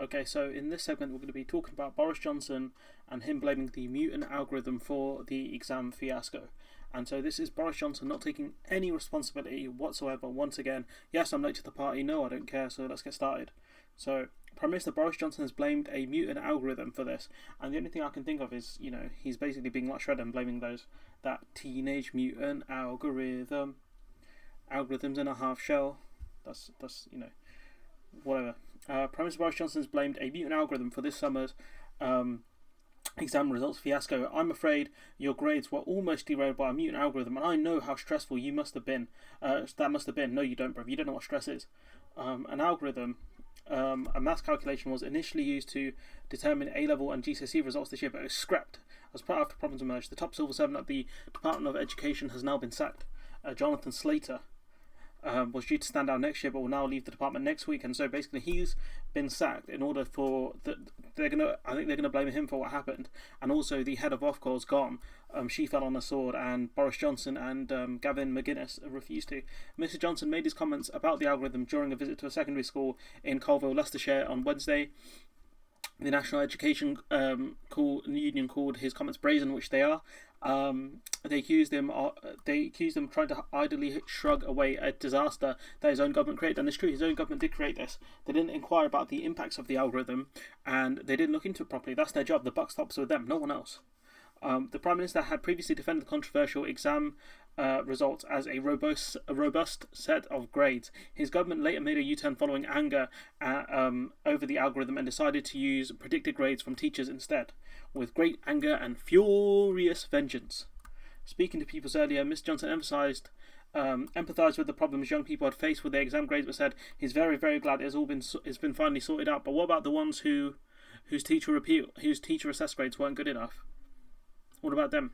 Okay, so in this segment, we're going to be talking about Boris Johnson and him blaming the mutant algorithm for the exam fiasco. And so this is Boris Johnson not taking any responsibility whatsoever. Once again, yes, I'm late to the party. No, I don't care. So let's get started. So Prime Minister Boris Johnson has blamed a mutant algorithm for this, and the only thing I can think of is, he's basically being like Shredder and blaming that teenage mutant algorithm, algorithms in a half shell. That's whatever. Prime Minister Boris Johnson has blamed a mutant algorithm for this summer's exam results fiasco. I'm afraid your grades were almost derailed by a mutant algorithm, and I know how stressful you must have been. That must have been. No, you don't, bruv. You don't know what stress is. An algorithm, a maths calculation, was initially used to determine A-level and GCSE results this year, but it was scrapped as part after problems emerged. The top civil servant at the Department of Education has now been sacked. Jonathan Slater was due to stand down next year, but will now leave the department next week. And so basically, he's been sacked in order for I think they're gonna blame him for what happened. And also, the head of Ofqual's gone. She fell on a sword, and Boris Johnson and Gavin McGuinness refused to. Mr. Johnson made his comments about the algorithm during a visit to a secondary school in Colville, Leicestershire, on Wednesday. The National Education Union called his comments brazen, which they are. They accused him of trying to idly shrug away a disaster that his own government created, and it's true, his own government did create this. They didn't inquire about the impacts of the algorithm, and they didn't look into it properly. That's their job. The buck stops with them, no one else. The Prime Minister had previously defended the controversial exam results as a robust set of grades. His government later made a U-turn following anger over the algorithm and decided to use predicted grades from teachers instead, with great anger and furious vengeance. Speaking to People's earlier, Mr. Johnson empathised with the problems young people had faced with their exam grades, but said he's very, very glad it's been finally sorted out. But what about the ones whose teacher assessed grades weren't good enough? What about them?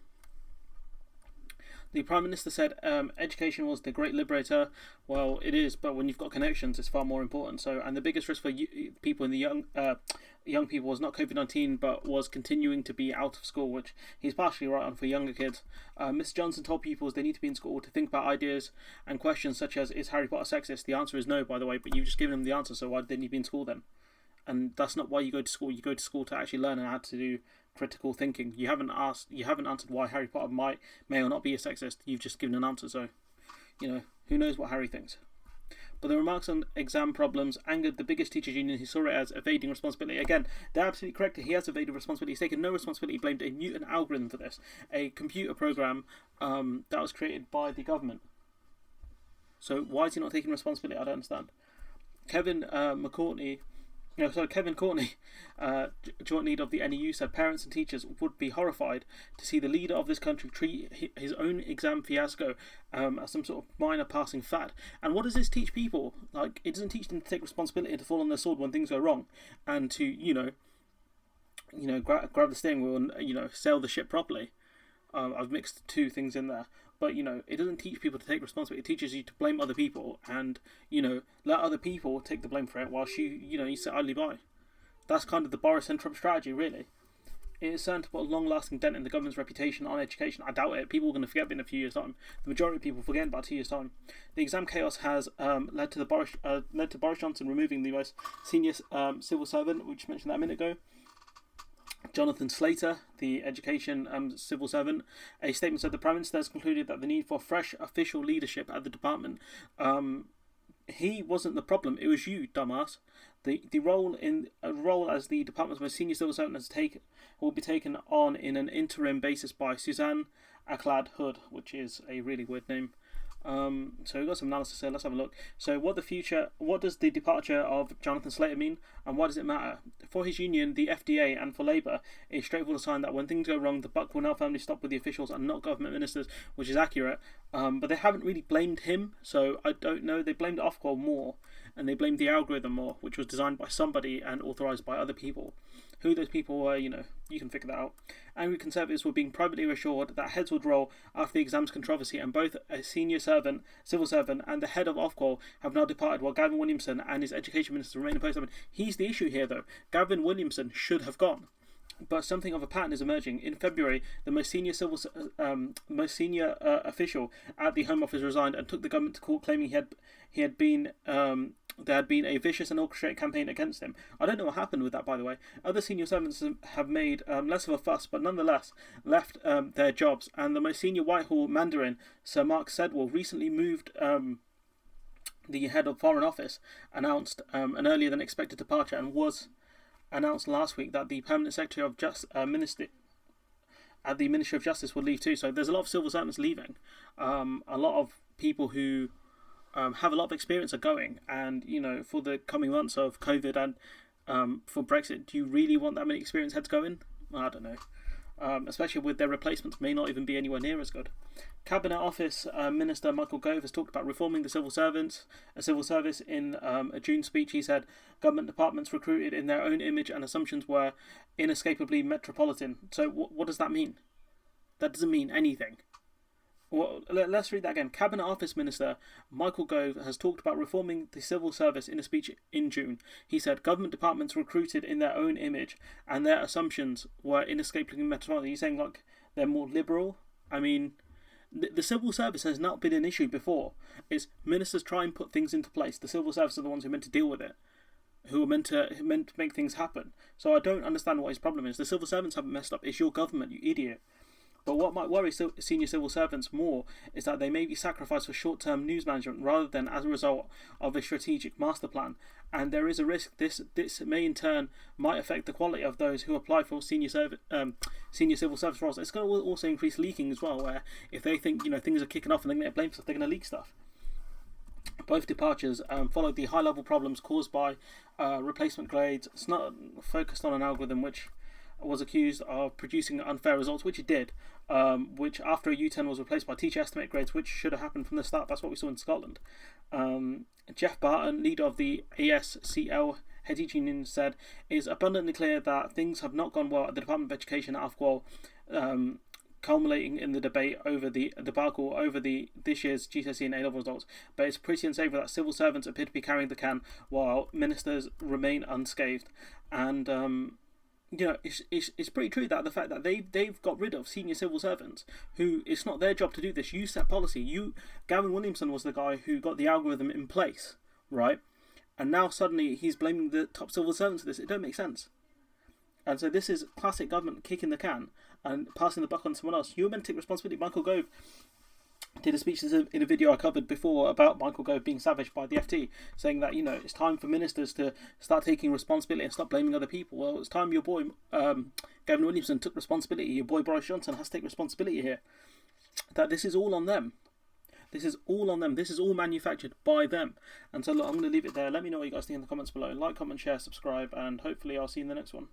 The Prime Minister said education was the great liberator. Well, it is, but when you've got connections, it's far more important. So, and the biggest risk for people in the young people was not COVID-19, but was continuing to be out of school, which he's partially right on for younger kids. Mr. Johnson told pupils they need to be in school to think about ideas and questions such as, is Harry Potter sexist? The answer is no, by the way, but you've just given them the answer, so why did they need to be in school then? And that's not why you go to school. You go to school to actually learn how to do critical thinking. You haven't answered why Harry Potter may or not be a sexist. You've just given an answer, so who knows what Harry thinks. But the remarks on exam problems angered the biggest teachers union, who saw it as evading responsibility. Again, they're absolutely correct. He has evaded responsibility. He's taken no responsibility. He blamed a mutant algorithm for this, a computer program that was created by the government. So why is he not taking responsibility? I don't understand. Kevin Courtney, joint leader of the NEU, said parents and teachers would be horrified to see the leader of this country treat his own exam fiasco as some sort of minor passing fad. And what does this teach people? Like, it doesn't teach them to take responsibility and to fall on their sword when things go wrong, and to grab the steering wheel and sail the ship properly. I've mixed two things in there. But, it doesn't teach people to take responsibility. It teaches you to blame other people and, let other people take the blame for it whilst you sit idly by. That's kind of the Boris and Trump strategy, really. It is certain to put a long-lasting dent in the government's reputation on education. I doubt it. People are going to forget in a few years' time. The majority of people forget about 2 years' time. The exam chaos has led to Boris Johnson removing the most senior civil servant, which mentioned that a minute ago, Jonathan Slater, the education civil servant. A statement said the Prime Minister has concluded that the need for fresh official leadership at the department. He wasn't the problem. It was you, dumbass. The role as the department's most senior civil servant will be taken on in an interim basis by Suzanne Aclad Hood, which is a really weird name. So we've got some analysis here. Let's have a look. So what does the departure of Jonathan Slater mean, and why does it matter? For his union, the FDA, and for Labour, a straightforward sign that when things go wrong, the buck will now firmly stop with the officials and not government ministers, which is accurate. But they haven't really blamed him, so I don't know. They blamed Ofqual more, and they blamed the algorithm more, which was designed by somebody and authorised by other people. Who those people were, you can figure that out. Angry Conservatives were being privately assured that heads would roll after the exams controversy, and both a senior civil servant, and the head of Ofqual have now departed, while Gavin Williamson and his education minister remain in post. He's the issue here, though. Gavin Williamson should have gone. But something of a pattern is emerging. In February, the most senior official at the Home Office resigned and took the government to court, claiming he had been there had been a vicious and orchestrated campaign against him. I don't know what happened with that, by the way. Other senior servants have made less of a fuss, but nonetheless left their jobs. And the most senior Whitehall Mandarin, Sir Mark Sedwell, recently moved. The head of Foreign Office announced an earlier than expected departure, and was announced last week that the permanent secretary of Minister at the Ministry of Justice will leave too. So there's a lot of civil servants leaving. A lot of people who have a lot of experience are going, and for the coming months of COVID and for Brexit, do you really want that many experienced heads going? I don't know. Especially with their replacements may not even be anywhere near as good. Cabinet Office Minister Michael Gove has talked about reforming the civil service. In a June speech, he said government departments recruited in their own image and assumptions were inescapably metropolitan. So what does that mean? That doesn't mean anything. Well, let's read that again. Cabinet Office Minister Michael Gove has talked about reforming the civil service in a speech in June. He said government departments recruited in their own image and their assumptions were inescapably metropolitan. He's saying like they're more liberal. I mean, the civil service has not been an issue before. It's ministers try and put things into place. The civil service are the ones who are meant to deal with it, who are meant to make things happen. So I don't understand what his problem is. The civil servants haven't messed up. It's your government, you idiot. But what might worry senior civil servants more is that they may be sacrificed for short-term news management rather than as a result of a strategic master plan. And there is a risk this may in turn might affect the quality of those who apply for senior civil service roles. It's going to also increase leaking as well, where if they think things are kicking off and they're going to get blamed stuff, they're going to leak stuff. Both departures followed the high-level problems caused by replacement grades. It's not focused on an algorithm which was accused of producing unfair results, which it did, which after a U-turn was replaced by teacher estimate grades, which should have happened from the start. That's what we saw in Scotland. Jeff Barton, leader of the ASCL head teaching union, said it is abundantly clear that things have not gone well at the Department of Education at Ofqual, culminating in the debate over the debacle over this year's GCSE and A-level results. But it's pretty unsavory that civil servants appear to be carrying the can while ministers remain unscathed. And it's pretty true that the fact that they've got rid of senior civil servants who it's not their job to do this. You set policy. Gavin Williamson was the guy who got the algorithm in place, right? And now suddenly he's blaming the top civil servants for this. It don't make sense. And so this is classic government kicking the can and passing the buck on to someone else. You're meant to take responsibility. Michael Gove did a speech in a video I covered before about Michael Gove being savaged by the FT, saying that it's time for ministers to start taking responsibility and stop blaming other people. Well, it's time your boy Gavin Williamson took responsibility. Your boy Boris Johnson has to take responsibility here. That this is all on them. This is all on them. This is all manufactured by them. And so look, I'm going to leave it there. Let me know what you guys think in the comments below. Like, comment, share, subscribe, and hopefully I'll see you in the next one.